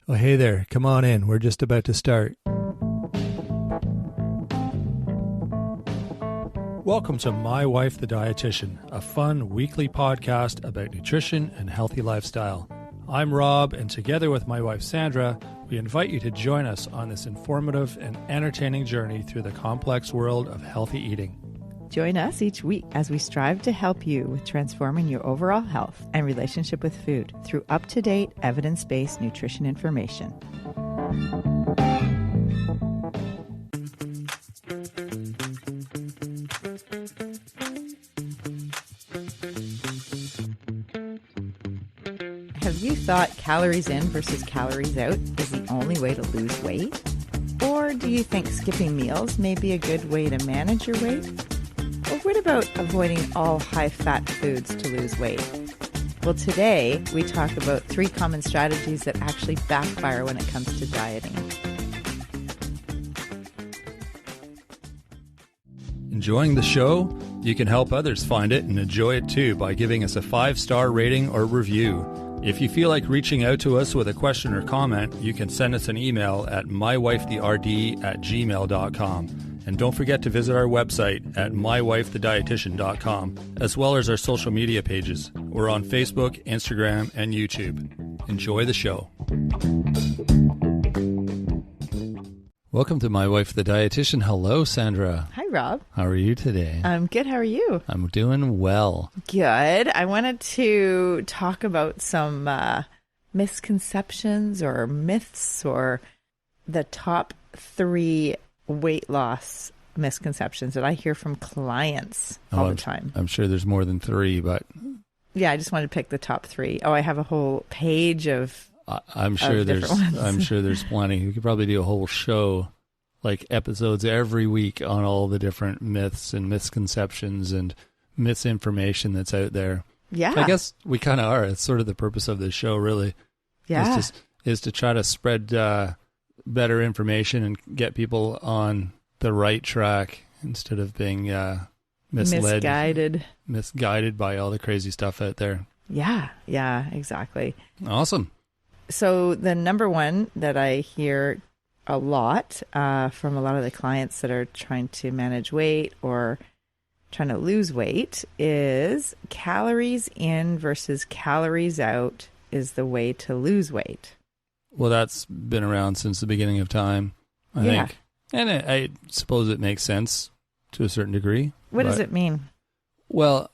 Oh, hey there. Come on in. We're just about to start. Welcome to My Wife the Dietitian, a fun weekly podcast about nutrition and healthy lifestyle. I'm Rob, and together with my wife Sandra, we invite you to join us on this informative and entertaining journey through the complex world of healthy eating. Join us each week as we strive to help you with transforming your overall health and relationship with food through up-to-date, evidence-based nutrition information. Have you thought calories in versus calories out is the only way to lose weight? Or do you think skipping meals may be a good way to manage your weight? Or what about avoiding all high-fat foods to lose weight? Well, today we talk about 3 common strategies that actually backfire when it comes to dieting. Enjoying the show? You can help others find it and enjoy it too by giving us a 5-star rating or review. If you feel like reaching out to us with a question or comment, you can send us an email at mywifetherd@gmail.com. And don't forget to visit our website at mywifethedietitian.com, as well as our social media pages. We're on Facebook, Instagram, and YouTube. Enjoy the show. Welcome to My Wife the Dietitian. Hello, Sandra. Hi, Rob. How are you today? I'm good. How are you? I'm doing well. Good. I wanted to talk about some misconceptions or myths or the top 3 weight loss misconceptions that I hear from clients all the time. I'm sure there's more than 3, but... Yeah, I just wanted to pick the top 3. Oh, I have a whole page of I'm sure there's plenty. We could probably do a whole show, like episodes every week on all the different myths and misconceptions and misinformation that's out there. Yeah. I guess we kind of are. It's sort of the purpose of this show, really. Yeah. Is to try to spread better information and get people on the right track instead of being misguided by all the crazy stuff out there. Yeah, exactly. Awesome. So the number one that I hear a lot from a lot of the clients that are trying to manage weight or trying to lose weight is calories in versus calories out is the way to lose weight. Well, that's been around since the beginning of time, I think. And I suppose it makes sense to a certain degree. What does it mean? Well,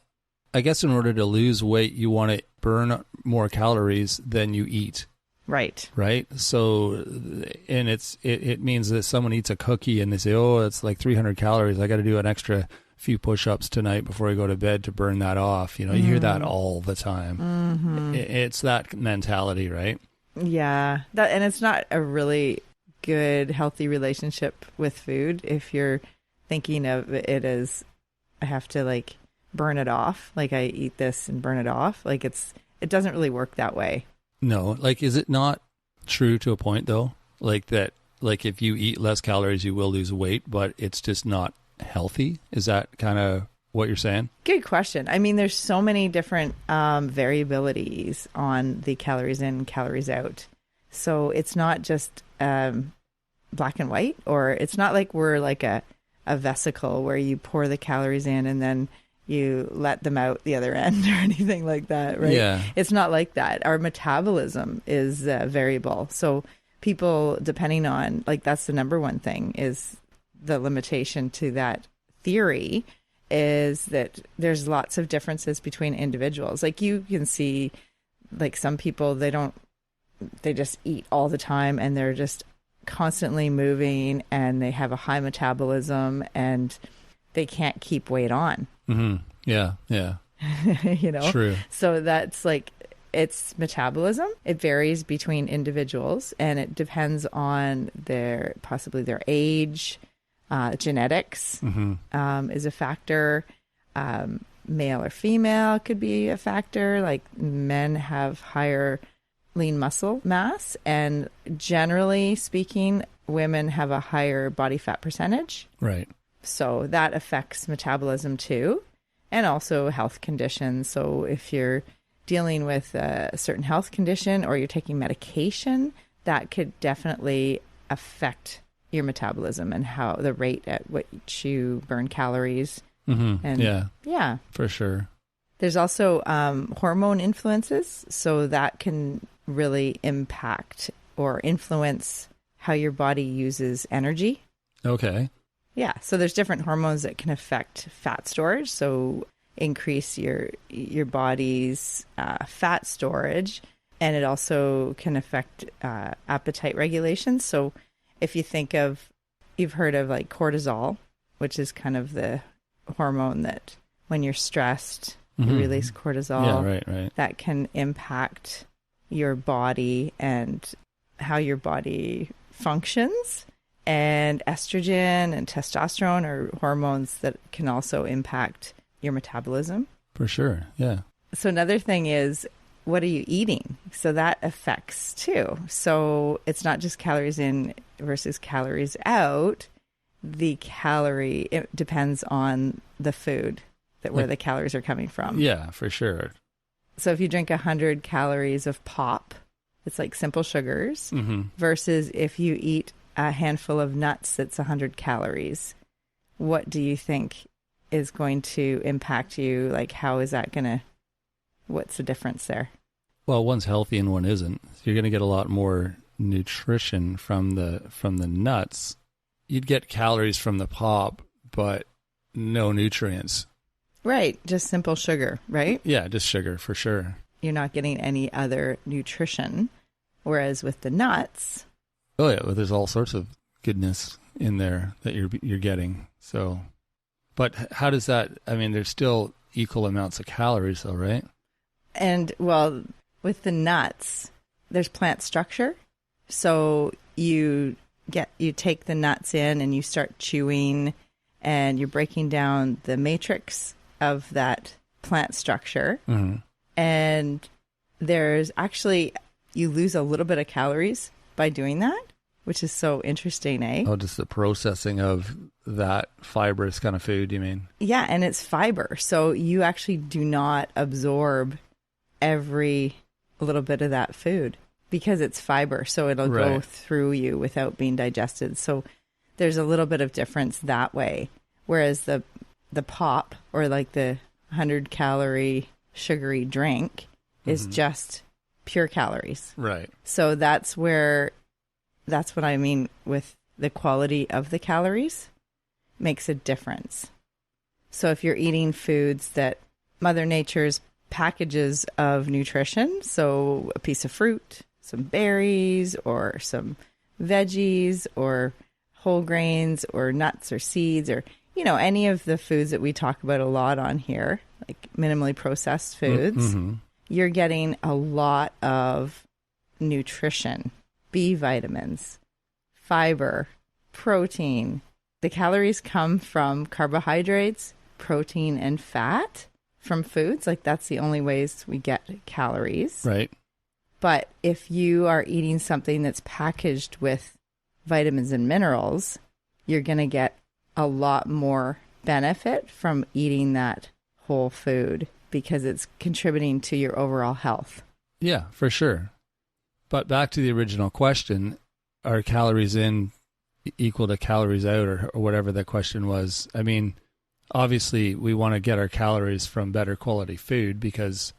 I guess in order to lose weight, you want to burn more calories than you eat. Right. So, and it means that someone eats a cookie and they say, oh, it's like 300 calories. I got to do an extra few push-ups tonight before I go to bed to burn that off. You hear that all the time. Mm-hmm. It's that mentality, right? Yeah. And it's not a really good, healthy relationship with food if you're thinking of it as I have to burn it off. Like I eat this and burn it off. It doesn't really work that way. No. Is it not true to a point though? That if you eat less calories, you will lose weight, but it's just not healthy? Is that kind of what you're saying? Good question. I mean, there's so many different variabilities on the calories in, calories out. So it's not just black and white, or it's not like we're like a vesicle where you pour the calories in and then you let them out the other end or anything like that, right? Yeah. It's not like that. Our metabolism is variable. So people, depending on, that's the number one thing, is the limitation to that theory is that there's lots of differences between individuals. You can see, some people, they just eat all the time and they're just constantly moving and they have a high metabolism and they can't keep weight on. Mm-hmm. Yeah. True. So that's it's metabolism. It varies between individuals and it depends on possibly their age, genetics is a factor. Male or female could be a factor. Men have higher lean muscle mass, and generally speaking, women have a higher body fat percentage. Right. So that affects metabolism too, and also health conditions. So if you're dealing with a certain health condition or you're taking medication, that could definitely affect your metabolism and how the rate at which you burn calories. Mm-hmm. And yeah, for sure. There's also hormone influences, so that can really impact or influence how your body uses energy. Okay. Yeah, so there's different hormones that can affect fat storage, so increase your body's fat storage, and it also can affect appetite regulation. So if you think of, you've heard of like cortisol, which is kind of the hormone that when you're stressed, you release cortisol. Yeah, right. That can impact your body and how your body functions. And estrogen and testosterone are hormones that can also impact your metabolism. For sure, yeah. So another thing is, what are you eating? So that affects too. So it's not just calories in versus calories out. It depends on the food, where the calories are coming from. Yeah, for sure. So if you drink 100 calories of pop, it's like simple sugars, versus if you eat a handful of nuts, that's 100 calories. What do you think is going to impact you? Like, how is that what's the difference there? Well, one's healthy and one isn't. You're going to get a lot more nutrition from the nuts. You'd get calories from the pop, but no nutrients. Right. Just simple sugar, right? Yeah, just sugar for sure. You're not getting any other nutrition. Whereas with the nuts... Oh, yeah. Well, there's all sorts of goodness in there that you're getting. So, but how does that... I mean, there's still equal amounts of calories though, right? And, well, with the nuts, there's plant structure. So you take the nuts in and you start chewing and you're breaking down the matrix of that plant structure. Mm-hmm. And there's actually, you lose a little bit of calories by doing that, which is so interesting, eh? Oh, just the processing of that fibrous kind of food, you mean? Yeah, and it's fiber. So you actually do not absorb every little bit of that food because it's fiber. So it'll go through you without being digested. So there's a little bit of difference that way. Whereas the pop or like the 100 calorie sugary drink is just pure calories. Right. So that's what I mean with the quality of the calories makes a difference. So if you're eating foods that Mother Nature's packages of nutrition, so a piece of fruit, some berries, or some veggies, or whole grains, or nuts, or seeds, or, any of the foods that we talk about a lot on here, like minimally processed foods, you're getting a lot of nutrition, B vitamins, fiber, protein. The calories come from carbohydrates, protein, and fat from foods. Like, that's the only ways we get calories. Right. But if you are eating something that's packaged with vitamins and minerals, you're going to get a lot more benefit from eating that whole food because it's contributing to your overall health. Yeah, for sure. But back to the original question, are calories in equal to calories out, or whatever the question was? I mean, obviously we want to get our calories from better quality food because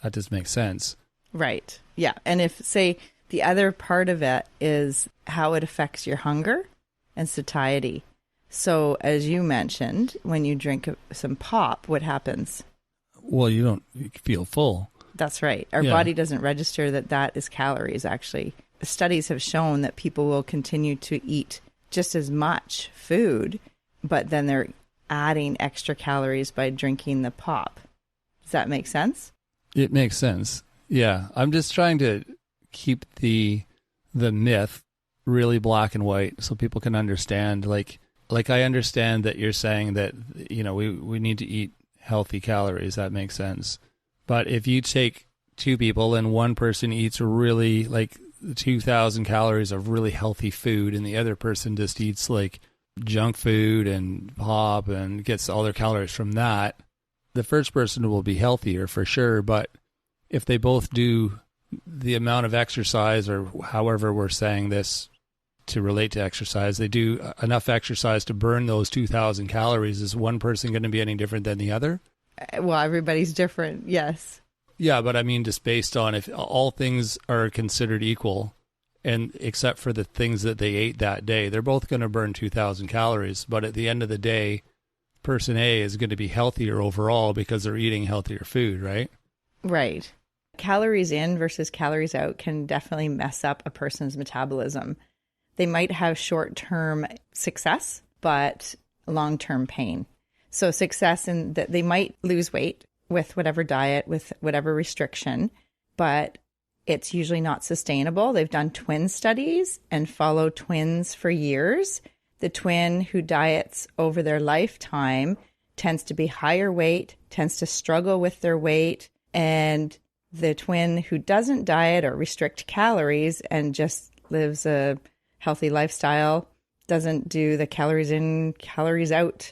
that just makes sense. Right. Yeah. And if, say, the other part of it is how it affects your hunger and satiety. So as you mentioned, when you drink some pop, what happens? Well, you feel full. That's right. Our body doesn't register that is calories, actually. Studies have shown that people will continue to eat just as much food, but then they're adding extra calories by drinking the pop. Does that make sense? It makes sense. Yeah. I'm just trying to keep the myth really black and white so people can understand. Like I understand that you're saying that, we need to eat healthy calories. That makes sense. But if you take two people and one person eats really like 2,000 calories of really healthy food and the other person just eats like junk food and pop and gets all their calories from that, the first person will be healthier for sure. But if they both do the amount of exercise, or however we're saying this to relate to exercise, they do enough exercise to burn those 2,000 calories. Is one person going to be any different than the other? Well, everybody's different, yes. Yeah, but I mean, just based on if all things are considered equal, and except for the things that they ate that day, they're both going to burn 2,000 calories. But at the end of the day, person A is going to be healthier overall because they're eating healthier food, right? Right. Calories in versus calories out can definitely mess up a person's metabolism. They might have short-term success, but long-term pain. So success in that they might lose weight with whatever diet, with whatever restriction, but it's usually not sustainable. They've done twin studies and followed twins for years. The twin who diets over their lifetime tends to be higher weight, tends to struggle with their weight, and the twin who doesn't diet or restrict calories and just lives a healthy lifestyle, doesn't do the calories in, calories out,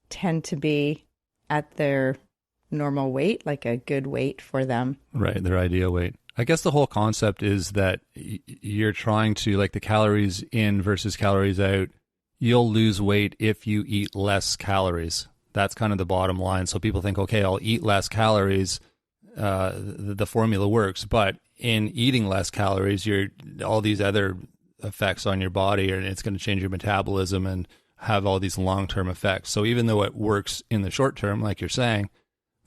tend to be at their normal weight, like a good weight for them. Right, their ideal weight. I guess the whole concept is that you're trying to, like the calories in versus calories out, you'll lose weight if you eat less calories. That's kind of the bottom line. So people think, okay, I'll eat less calories. The formula works. But in eating less calories, you're all these other effects on your body, and it's going to change your metabolism and have all these long-term effects. So even though it works in the short term, like you're saying,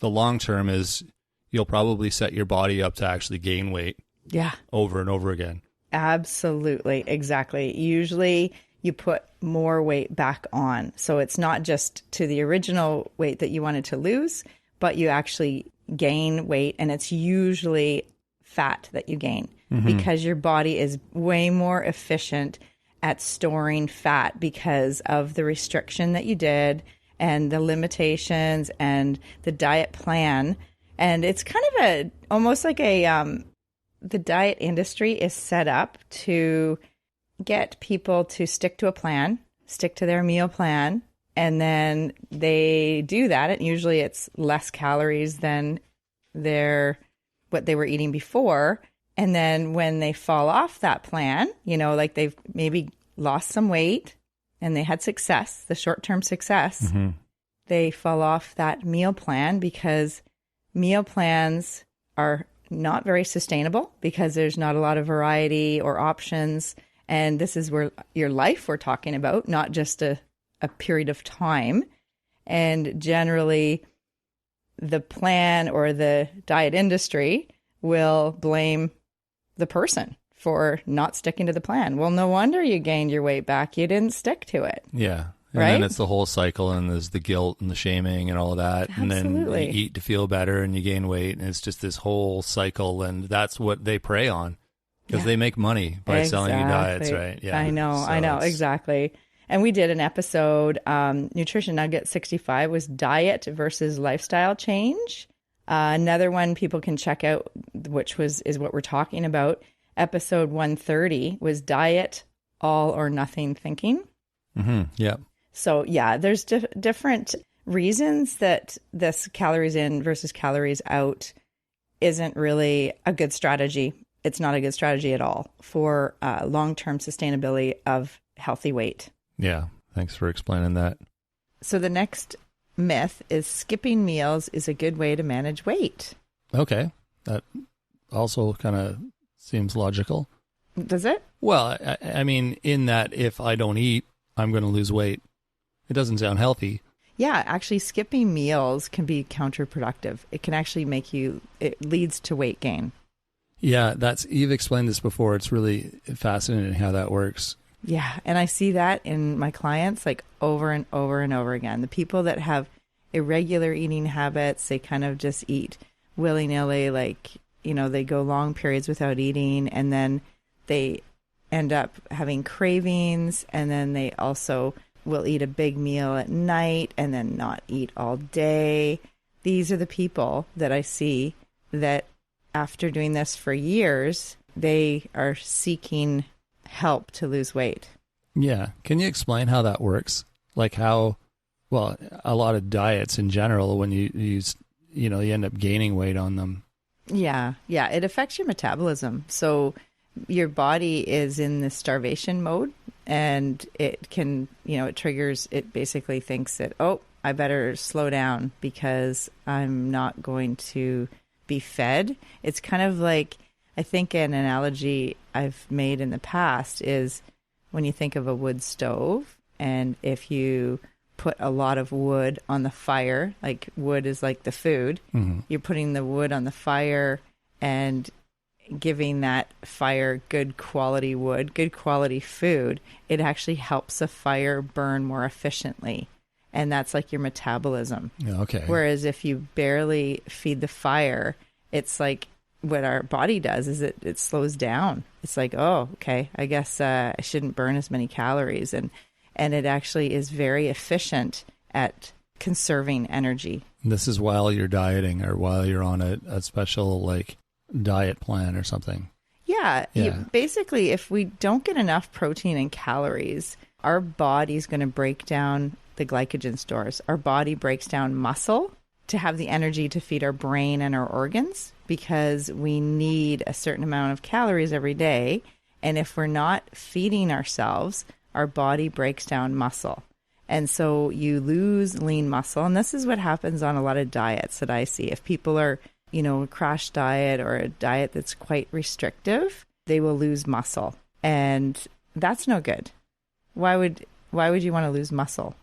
the long term is you'll probably set your body up to actually gain weight. Yeah. Over and over again. Absolutely. Exactly. Usually you put more weight back on. So it's not just to the original weight that you wanted to lose, but you actually gain weight, and it's usually fat that you gain because your body is way more efficient at storing fat because of the restriction that you did and the limitations and the diet plan. And it's kind of almost like the diet industry is set up to get people to stick to a plan, stick to their meal plan, and then they do that. And usually it's less calories than what they were eating before. And then when they fall off that plan, like they've maybe lost some weight and they had success, the short-term success, they fall off that meal plan because meal plans are not very sustainable because there's not a lot of variety or options. And this is where your life we're talking about, not just a period of time. And generally, the plan or the diet industry will blame the person for not sticking to the plan. Well, no wonder you gained your weight back. You didn't stick to it. Yeah. And right? then it's the whole cycle, and there's the guilt and the shaming and all of that. Absolutely. And then you eat to feel better and you gain weight. And it's just this whole cycle. And that's what they prey on because they make money by selling you diets, right? Yeah, I know. Exactly. And we did an episode, Nutrition Nugget 65 was diet versus lifestyle change. Another one people can check out, which is what we're talking about. Episode 130 was diet, all or nothing thinking. Yeah. So yeah, there's different reasons that this calories in versus calories out isn't really a good strategy. It's not a good strategy at all for long-term sustainability of healthy weight. Yeah. Thanks for explaining that. So the next myth is skipping meals is a good way to manage weight. Okay. That also kind of seems logical. Does it? Well, I mean, in that if I don't eat, I'm going to lose weight. It doesn't sound healthy. Yeah, actually skipping meals can be counterproductive. It can actually it leads to weight gain. Yeah, you've explained this before. It's really fascinating how that works. Yeah, and I see that in my clients like over and over and over again. The people that have irregular eating habits, they kind of just eat willy-nilly, like, they go long periods without eating, and then they end up having cravings, and then they also will eat a big meal at night and then not eat all day. These are the people that I see that after doing this for years, they are seeking help to lose weight. Yeah. Can you explain how that works? Like a lot of diets in general, when you use, you end up gaining weight on them. Yeah. Yeah. It affects your metabolism. So your body is in the starvation mode, and it can, it triggers, it basically thinks that, oh, I better slow down because I'm not going to be fed. It's kind of like, I think an analogy I've made in the past is when you think of a wood stove, and if you put a lot of wood on the fire, like wood is like the food, you're putting the wood on the fire and giving that fire good quality wood, good quality food, it actually helps a fire burn more efficiently. And that's like your metabolism. Yeah, okay. Whereas if you barely feed the fire, it's like what our body does is it slows down. It's like, oh, okay, I guess I shouldn't burn as many calories. And it actually is very efficient at conserving energy. This is while you're dieting or while you're on a special like diet plan or something. Yeah. Basically, if we don't get enough protein and calories, our body's going to break down the glycogen stores. Our body breaks down muscle to have the energy to feed our brain and our organs because we need a certain amount of calories every day. And if we're not feeding ourselves, our body breaks down muscle. And so you lose lean muscle. And this is what happens on a lot of diets that I see. If people are, a crash diet or a diet that's quite restrictive, they will lose muscle. And that's no good. Why would you want to lose muscle?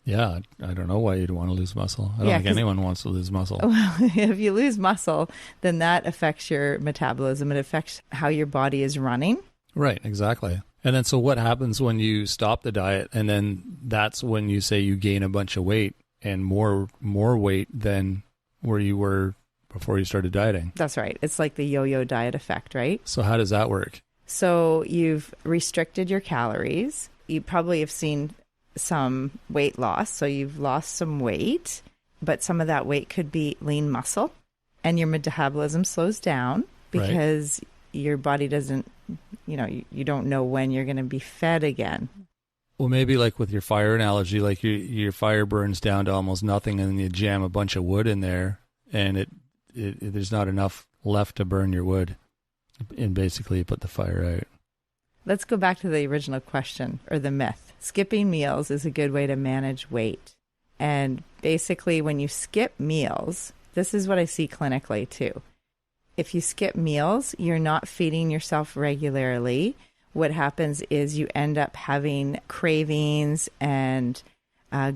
Yeah, I don't know why you'd want to lose muscle. I don't think anyone wants to lose muscle. Well, if you lose muscle, then that affects your metabolism. It affects how your body is running. Right, exactly. And then so what happens when you stop the diet, and then that's when you say you gain a bunch of weight and more weight than where you were before you started dieting? That's right. It's like the yo-yo diet effect, right? So how does that work? So you've restricted your calories. You probably have seen some weight loss. So you've lost some weight, but some of that weight could be lean muscle, and your metabolism slows down because your body doesn't, you don't know when you're going to be fed again. Well, maybe like with your fire analogy, like your fire burns down to almost nothing, and then you jam a bunch of wood in there, and there's not enough left to burn your wood, and basically you put the fire out. Let's go back to the original question, or the myth. Skipping meals is a good way to manage weight. And basically, when you skip meals, this is what I see clinically too. If you skip meals, you're not feeding yourself regularly. What happens is you end up having cravings and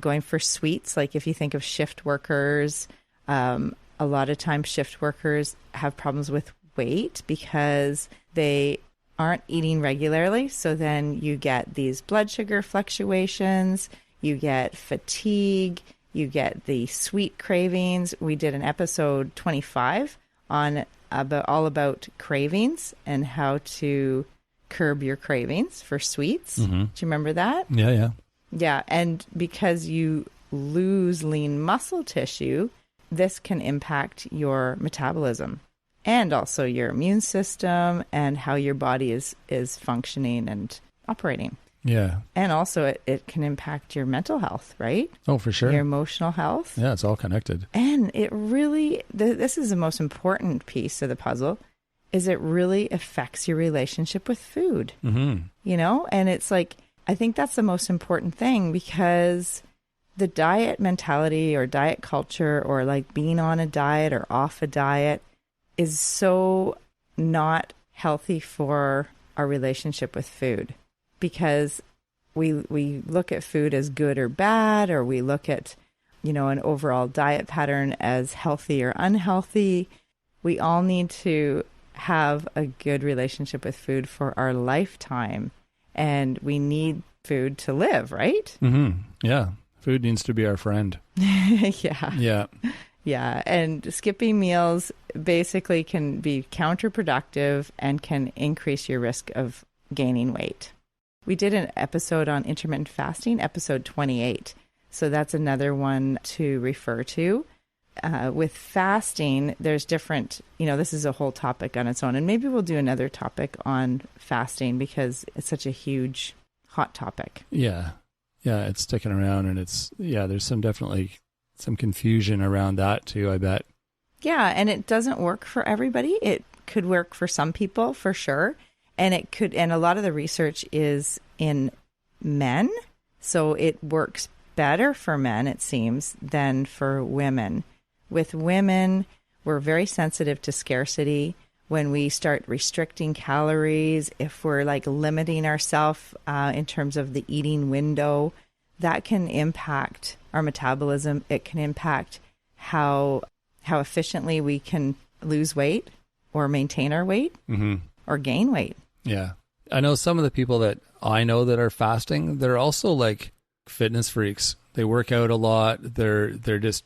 going for sweets. Like if you think of shift workers, a lot of times shift workers have problems with weight because they aren't eating regularly. So then you get these blood sugar fluctuations, you get fatigue, you get the sweet cravings. We did an episode 25 on all about cravings and how to curb your cravings for sweets. Mm-hmm. Do you remember that? Yeah. Yeah. And because you lose lean muscle tissue, this can impact your metabolism and also your immune system and how your body is functioning and operating. Yeah. And also it can impact your mental health, right? Oh, for sure. Your emotional health. Yeah, it's all connected. And it really, this is the most important piece of the puzzle, is it really affects your relationship with food. Mm-hmm. And it's like, I think that's the most important thing, because the diet mentality or diet culture or like being on a diet or off a diet is so not healthy for our relationship with food, because we look at food as good or bad, or we look at, an overall diet pattern as healthy or unhealthy. We all need to have a good relationship with food for our lifetime, and we need food to live, right? Mm-hmm. Yeah. Food needs to be our friend. Yeah. Yeah, and skipping meals basically can be counterproductive and can increase your risk of gaining weight. We did an episode on intermittent fasting, episode 28. So that's another one to refer to. With fasting, there's different, this is a whole topic on its own. And maybe we'll do another topic on fasting because it's such a huge, hot topic. Yeah. Yeah, it's sticking around, and there's definitely some confusion around that too, I bet. Yeah, and it doesn't work for everybody. It could work for some people for sure. And it could, and a lot of the research is in men. So it works better for men, it seems, than for women. With women, we're very sensitive to scarcity. When we start restricting calories, if we're like limiting ourselves in terms of the eating window, that can impact our metabolism. It can impact how efficiently we can lose weight or maintain our weight or gain weight. Yeah. I know some of the people that I know that are fasting, they're also like fitness freaks. They work out a lot. They're just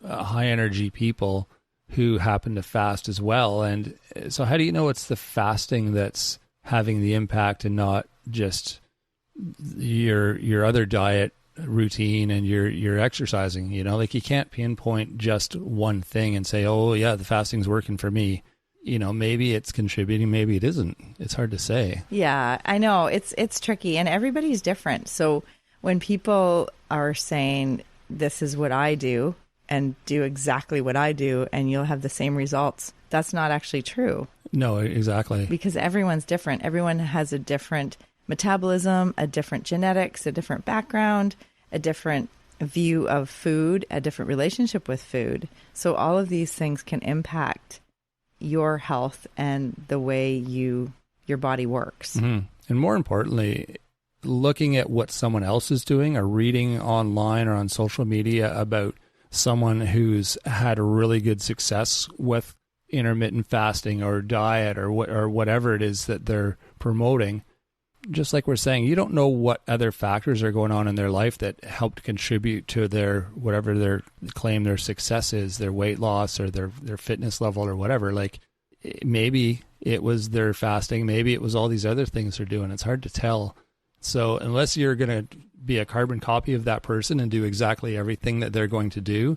high energy people who happen to fast as well. And so how do you know it's the fasting that's having the impact and not just your other diet routine and your exercising? You know, like you can't pinpoint just one thing and say, oh yeah, the fasting's working for me. You know, maybe it's contributing, maybe it isn't. It's hard to say. Yeah, I know. It's tricky and everybody's different. So when people are saying, this is what I do and do exactly what I do and you'll have the same results, that's not actually true. No, exactly. Because everyone's different. Everyone has a different metabolism, a different genetics, a different background, a different view of food, a different relationship with food. So all of these things can impact your health and the way your body works. Mm-hmm. And more importantly, looking at what someone else is doing or reading online or on social media about someone who's had a really good success with intermittent fasting or diet or whatever it is that they're promoting. Just like we're saying, you don't know what other factors are going on in their life that helped contribute to their whatever their claim their success is, their weight loss or their fitness level or whatever. Like maybe it was their fasting, maybe it was all these other things they're doing. It's hard to tell. So unless you're going to be a carbon copy of that person and do exactly everything that they're going to do,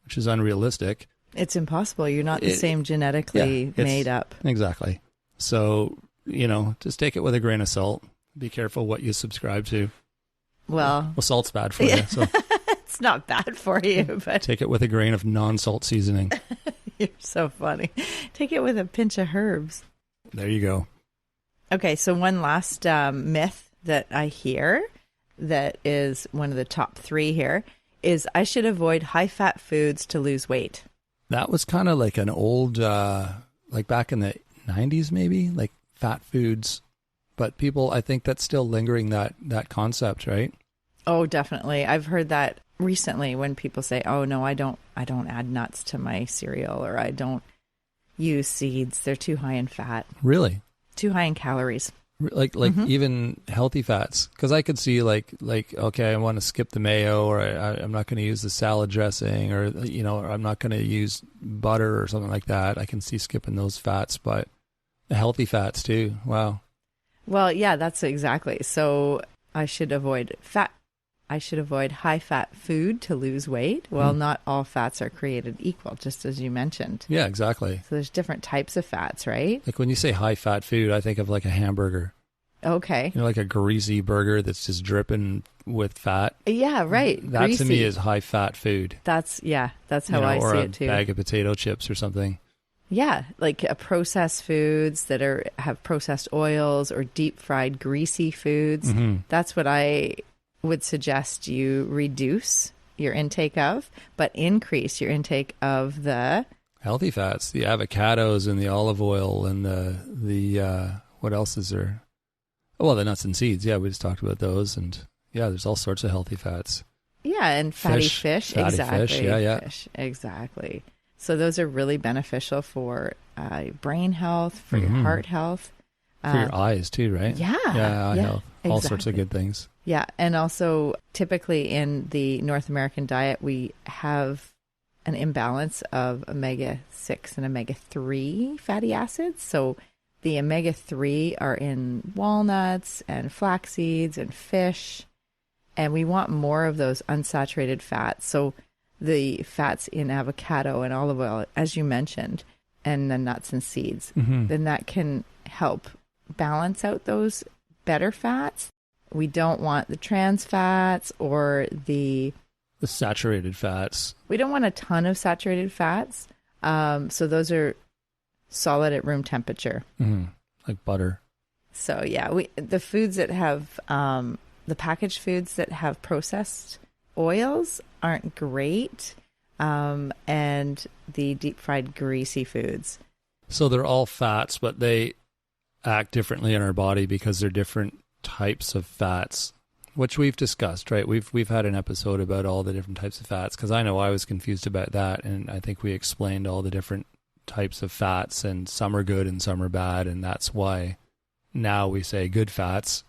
which is unrealistic. It's impossible. You're not the same genetically made up. Exactly. So, you know, just take it with a grain of salt. Be careful what you subscribe to. Well, salt's bad for you. So it's not bad for you, but take it with a grain of non-salt seasoning. You're so funny. Take it with a pinch of herbs. There you go. Okay, so one last myth that I hear that is one of the top 3 here is I should avoid high-fat foods to lose weight. That was kind of like an old, like back in the 90s maybe, like fat foods. But people, I think that's still lingering, that concept, right? Oh, definitely. I've heard that recently when people say, oh, no, I don't add nuts to my cereal or I don't use seeds. They're too high in fat. Really? Too high in calories. Like even healthy fats, because I could see like okay, I want to skip the mayo, or I'm not going to use the salad dressing, or you know, or I'm not going to use butter or something like that. I can see skipping those fats, but the healthy fats too. Wow. Well, yeah, that's exactly. So I should avoid fat. I should avoid high fat food to lose weight. Well, not all fats are created equal, just as you mentioned. Yeah, exactly. So there's different types of fats, right? Like when you say high fat food, I think of like a hamburger. Okay. You know, like a greasy burger that's just dripping with fat. Yeah, right. That greasy to me is high fat food. That's how I see it too. Or a bag of potato chips or something. Yeah, like processed foods that have processed oils or deep fried greasy foods. Mm-hmm. That's what I would suggest you reduce your intake of, but increase your intake of the healthy fats, the avocados and the olive oil and the what else is there? Oh, well, the nuts and seeds. Yeah, we just talked about those. And yeah, there's all sorts of healthy fats. Yeah, and fatty fish. Fatty exactly. Fish. Yeah. Fish. Exactly. So those are really beneficial for brain health, for your heart health. For your eyes too, right? Yeah. Yeah, eye health. All exactly. sorts of good things. Yeah, and also typically in the North American diet, we have an imbalance of omega-6 and omega-3 fatty acids. So the omega-3 are in walnuts and flax seeds and fish, and we want more of those unsaturated fats. So the fats in avocado and olive oil, as you mentioned, and the nuts and seeds, then that can help balance out those better fats. We don't want the trans fats or the saturated fats. We don't want a ton of saturated fats. So those are solid at room temperature. Like butter. So yeah, the foods that have the packaged foods that have processed oils aren't great, and the deep fried greasy foods. So they're all fats, but they act differently in our body because they're different types of fats, which we've discussed, right? We've had an episode about all the different types of fats, because I know I was confused about that, and I think we explained all the different types of fats, and some are good and some are bad, and that's why now we say good fats,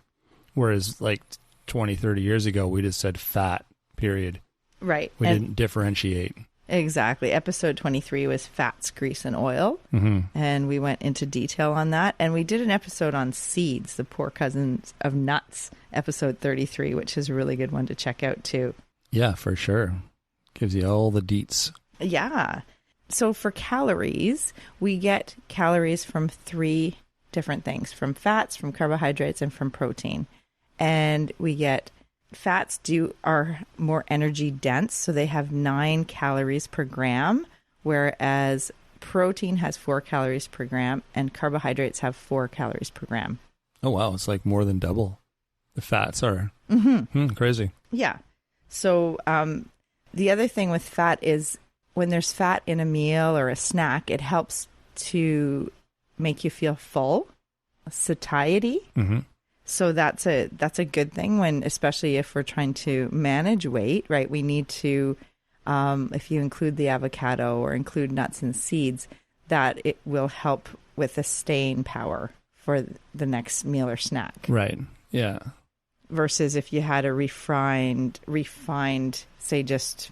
whereas like 20, 30 years ago, we just said fat, period. Right. We didn't differentiate. Exactly. Episode 23 was fats, grease, and oil. And we went into detail on that. And we did an episode on seeds, the poor cousins of nuts, episode 33, which is a really good one to check out too. Yeah, for sure. Gives you all the deets. Yeah. So for calories, we get calories from 3 different things, from fats, from carbohydrates, and from protein. And we get fats are more energy dense, so they have 9 calories per gram, whereas protein has 4 calories per gram, and carbohydrates have 4 calories per gram. Oh, wow. It's like more than double. The fats are crazy. Yeah. So the other thing with fat is when there's fat in a meal or a snack, it helps to make you feel full, satiety. So that's a good thing when, especially if we're trying to manage weight, right? We need to, if you include the avocado or include nuts and seeds, that it will help with the staying power for the next meal or snack. Right. Yeah. Versus if you had a refined, say just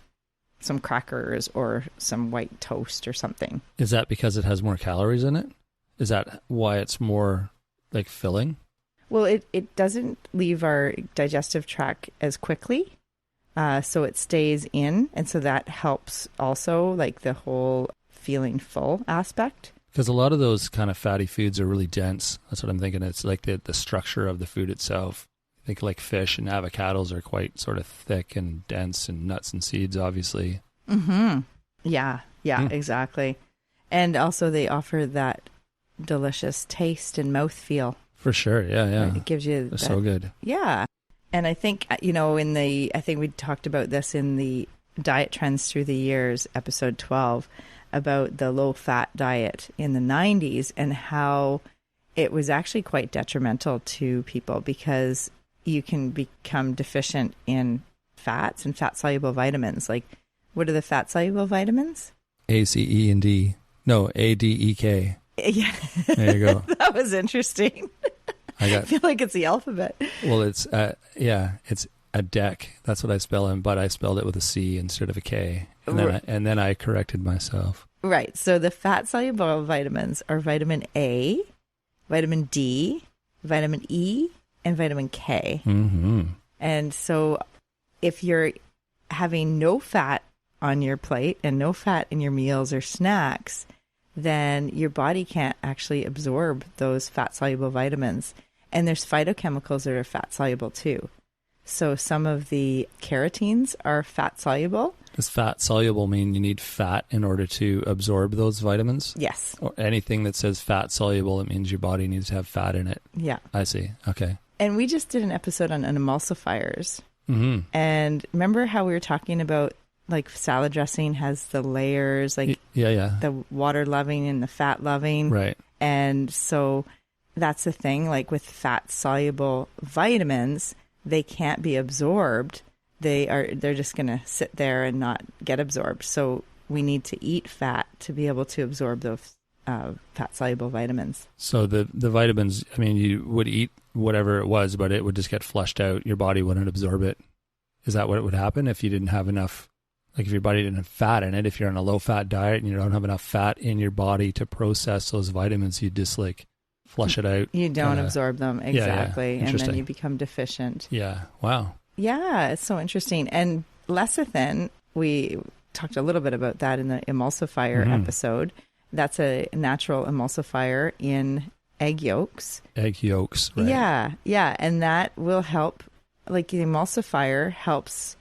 some crackers or some white toast or something. Is that because it has more calories in it? Is that why it's more like filling? Well, it doesn't leave our digestive tract as quickly, so it stays in, and so that helps also, like the whole feeling full aspect. Because a lot of those kind of fatty foods are really dense. That's what I'm thinking. It's like the structure of the food itself. I think like fish and avocados are quite sort of thick and dense, and nuts and seeds, obviously. Yeah, exactly. And also they offer that delicious taste and mouthfeel. For sure, yeah. It gives you They're so good. Yeah. And I think, I think we talked about this in the Diet Trends Through the Years, episode 12, about the low-fat diet in the 90s and how it was actually quite detrimental to people because you can become deficient in fats and fat-soluble vitamins. Like, what are the fat-soluble vitamins? A, C, E, and D. No, A, D, E, K. Yeah. There you go. That was interesting. I feel like it's the alphabet. Well, it's it's a deck. That's what I spell in, but I spelled it with a C instead of a K, and then I corrected myself. Right. So the fat soluble vitamins are vitamin A, vitamin D, vitamin E, and vitamin K. And so if you're having no fat on your plate and no fat in your meals or snacks, then your body can't actually absorb those fat-soluble vitamins. And there's phytochemicals that are fat-soluble too. So some of the carotenes are fat-soluble. Does fat-soluble mean you need fat in order to absorb those vitamins? Yes. Or anything that says fat-soluble, it means your body needs to have fat in it. Yeah. I see. Okay. And we just did an episode on emulsifiers. And remember how we were talking about like salad dressing has the layers, like the water loving and the fat loving. Right. And so that's the thing, like with fat soluble vitamins, they can't be absorbed. They're just going to sit there and not get absorbed. So we need to eat fat to be able to absorb those fat soluble vitamins. So the vitamins, I mean, you would eat whatever it was, but it would just get flushed out. Your body wouldn't absorb it. Is that what would happen if you didn't have enough? Like if your body didn't have fat in it, if you're on a low-fat diet and you don't have enough fat in your body to process those vitamins, you just like flush it out. You don't absorb them, exactly. Yeah. And then you become deficient. Yeah, wow. Yeah, it's so interesting. And lecithin, we talked a little bit about that in the emulsifier episode. That's a natural emulsifier in egg yolks. Egg yolks, right. Yeah. And that will help, like the emulsifier helps.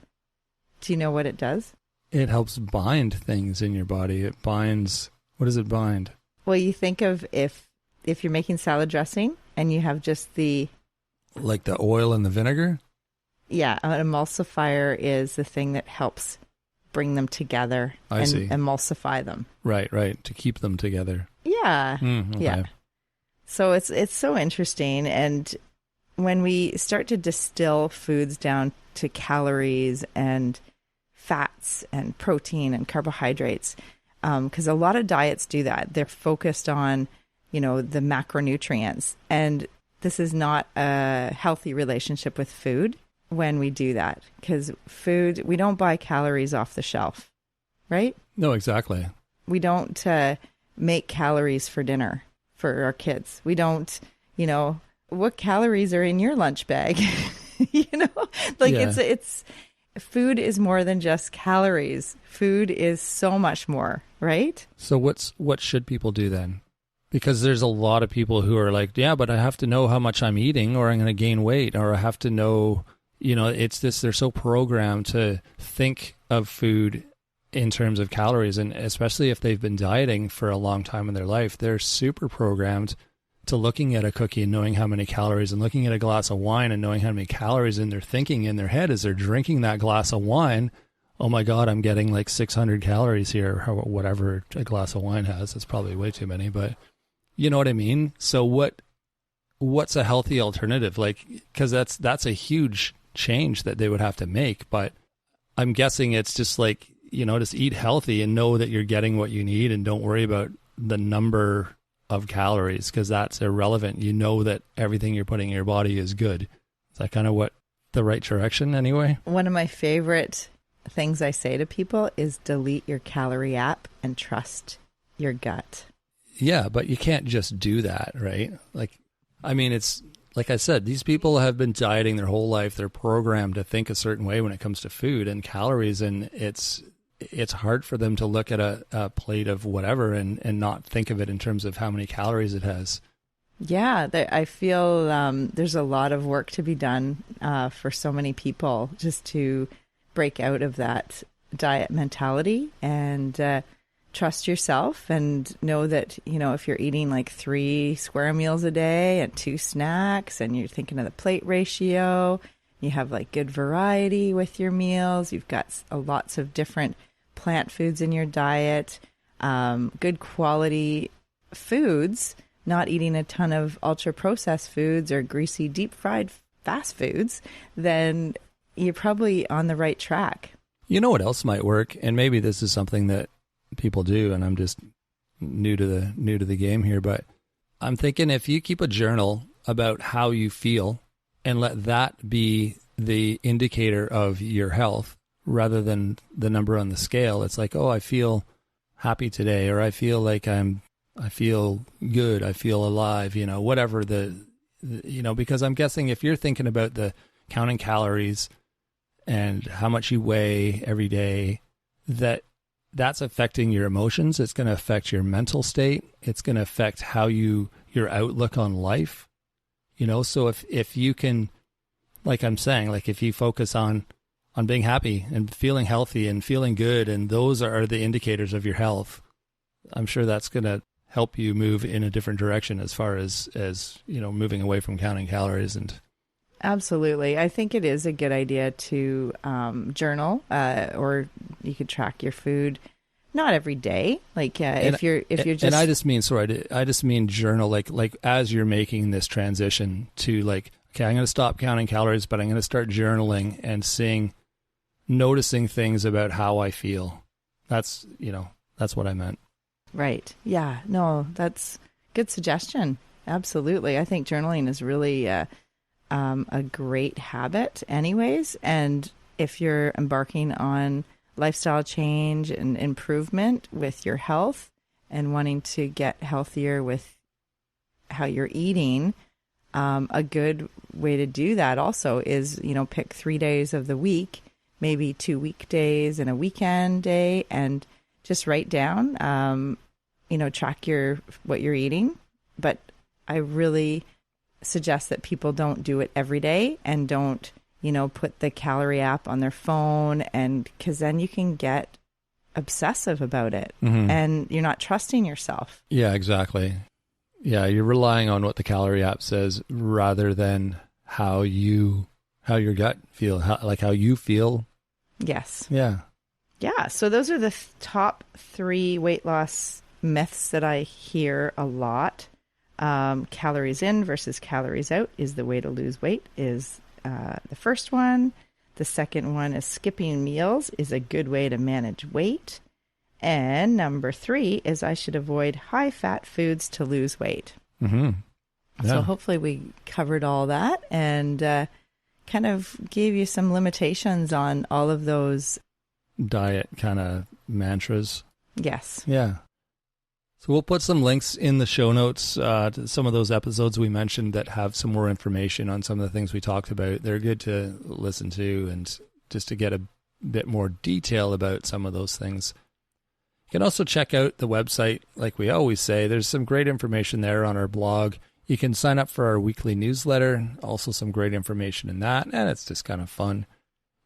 Do you know what it does? It helps bind things in your body. It binds What does it bind? Well, you think of if you're making salad dressing and you have just like the oil and the vinegar? Yeah, an emulsifier is the thing that helps bring them together I see. Emulsify them. Right, to keep them together. Yeah. Okay. Yeah. So it's so interesting. And when we start to distill foods down to calories and fats and protein and carbohydrates, because a lot of diets do that. They're focused on, the macronutrients. And this is not a healthy relationship with food when we do that, because food, we don't buy calories off the shelf, right? No, exactly. We don't make calories for dinner for our kids. We don't, what calories are in your lunch bag? It's food is more than just calories. Food is so much more, right? So what should people do then? Because there's a lot of people who are like, yeah, but I have to know how much I'm eating or I'm going to gain weight, or I have to know, it's this, they're so programmed to think of food in terms of calories. And especially if they've been dieting for a long time in their life, they're super programmed to looking at a cookie and knowing how many calories, and looking at a glass of wine and knowing how many calories, and they're thinking in their head as they're drinking that glass of wine, oh my God, I'm getting like 600 calories here, or whatever a glass of wine has. It's probably way too many, but you know what I mean? So what's a healthy alternative? Like, because that's a huge change that they would have to make, but I'm guessing it's just like, just eat healthy and know that you're getting what you need, and don't worry about the number of calories, because that's irrelevant. You know that everything you're putting in your body is good. Is that kind of what the right direction anyway? One of my favorite things I say to people is delete your calorie app and trust your gut. Yeah, but you can't just do that, right? It's like I said, these people have been dieting their whole life. They're programmed to think a certain way when it comes to food and calories, and it's hard for them to look at a plate of whatever and not think of it in terms of how many calories it has. Yeah, I feel there's a lot of work to be done for so many people just to break out of that diet mentality and trust yourself and know that, if you're eating like 3 square meals a day and 2 snacks, and you're thinking of the plate ratio, you have like good variety with your meals, you've got lots of different plant foods in your diet, good quality foods, not eating a ton of ultra processed foods or greasy deep fried fast foods, then you're probably on the right track. You know what else might work? And maybe this is something that people do, and I'm just new to the game here, but I'm thinking if you keep a journal about how you feel and let that be the indicator of your health rather than the number on the scale. It's like, oh, I feel happy today, or I feel like I feel good, I feel alive, whatever because I'm guessing if you're thinking about the counting calories and how much you weigh every day, that's affecting your emotions. It's going to affect your mental state. It's going to affect how your outlook on life, so if you can, like I'm saying, like if you focus on being happy and feeling healthy and feeling good, and those are the indicators of your health, I'm sure that's going to help you move in a different direction as far as moving away from counting calories. And absolutely, I think it is a good idea to journal, or you could track your food. Not every day, if you're just. And I just mean journal, like as you're making this transition to like, okay, I'm going to stop counting calories, but I'm going to start journaling and noticing things about how I feel. That's what I meant. Right. Yeah. No, that's good suggestion. Absolutely. I think journaling is really a great habit anyways. And if you're embarking on lifestyle change and improvement with your health and wanting to get healthier with how you're eating, a good way to do that also is, pick 3 days of the week, maybe 2 weekdays and a weekend day, and just write down, track what you're eating. But I really suggest that people don't do it every day and don't, put the calorie app on their phone, and because then you can get obsessive about it, Mm-hmm. and you're not trusting yourself. Yeah, exactly. Yeah, you're relying on what the calorie app says rather than how your gut feel, how you feel. Yes. Yeah. Yeah. So those are the top 3 weight loss myths that I hear a lot. Calories in versus calories out is the way to lose weight is the first one. The second one is skipping meals is a good way to manage weight. And number 3 is I should avoid high-fat foods to lose weight. Mm-hmm. Yeah. So hopefully we covered all that and kind of gave you some limitations on all of those diet kind of mantras. Yes. Yeah. So we'll put some links in the show notes to some of those episodes we mentioned that have some more information on some of the things we talked about. They're good to listen to and just to get a bit more detail about some of those things. You can also check out the website, like we always say. There's some great information there on our blog. You can sign up for our weekly newsletter, also some great information in that, and it's just kind of fun.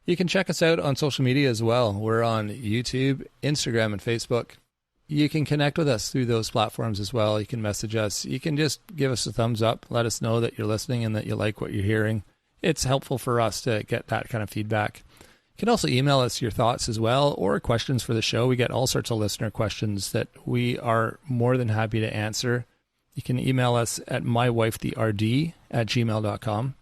You can check us out on social media as well. We're on YouTube, Instagram, and Facebook. You can connect with us through those platforms as well. You can message us. You can just give us a thumbs up. Let us know that you're listening and that you like what you're hearing. It's helpful for us to get that kind of feedback. You can also email us your thoughts as well or questions for the show. We get all sorts of listener questions that we are more than happy to answer. You can email us at mywifetherd@gmail.com.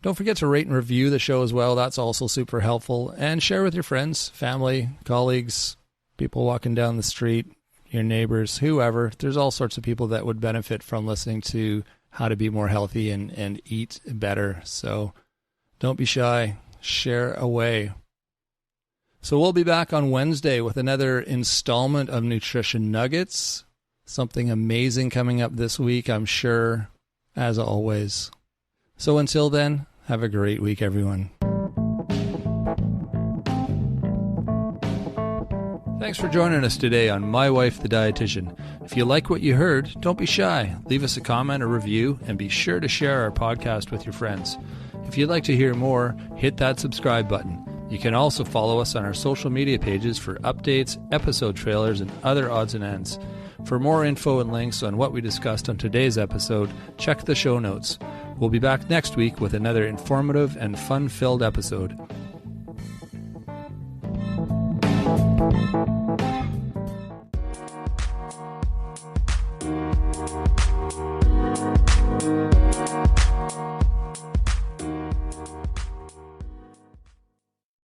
Don't forget to rate and review the show as well. That's also super helpful. And share with your friends, family, colleagues, people walking down the street, your neighbors, whoever. There's all sorts of people that would benefit from listening to how to be more healthy and eat better. So don't be shy. Share away. So we'll be back on Wednesday with another installment of Nutrition Nuggets. Something amazing coming up this week, I'm sure, as always. So until then, have a great week, everyone. Thanks for joining us today on My Wife the Dietitian. If you like what you heard, don't be shy. Leave us a comment or review, and be sure to share our podcast with your friends. If you'd like to hear more, hit that subscribe button. You can also follow us on our social media pages for updates, episode trailers, and other odds and ends. For more info and links on what we discussed on today's episode, check the show notes. We'll be back next week with another informative and fun-filled episode.